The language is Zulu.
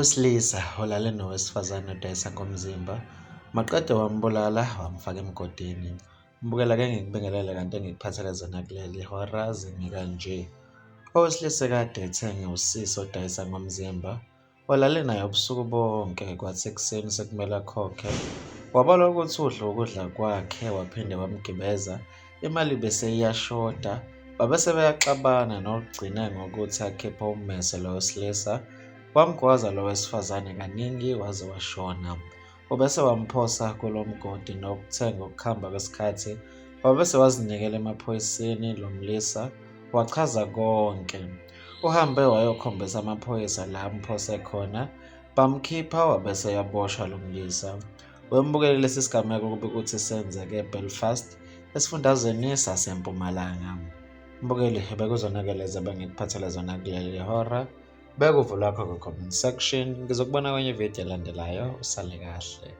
Owesilisa ulale nowesifazane odayisa ngomzimba, maqede wambulala, wamfaka emgodini. Mbukela-ke ngikubingelele kanti engikuphathele zona kuleli hora zimi kanje. Owesilisa kade ethenge usisi odayisa ngomzimba, walale naye ubusuku bonke, kwathi ekuseni sekumele akhokhe. Wabalwa ukuthi udla ukudla kwakhe, waphinde wamgibeza, imali bese iyashoda. Babese beyaxabana nokugcina ngokuthi akhiphe ummese lo wesilisa. Wamgwaza lo wesifazane kaningi waze washona. Ubese wamphosa kulo mgodi nokuthenga ukuhamba kwesikhathi. Wabese wazinikela emaphoyiseni lo mlisa, wachaza konke. Uhambe wayokhombisa amaphoyisa la amphose khona, bamkhipha wabese yaboshwa lo mlisa. Wembukele lesi sigameko kube ukuthi senzeke eBelfast esifundazweni saseMpumalanga. Mbukeli bekuzonakele bengikuphathele zona kuleli hora. Beka uvo lwakho ku-comment section. Ngizokubona kwenye video elandelayo. Usale kahle.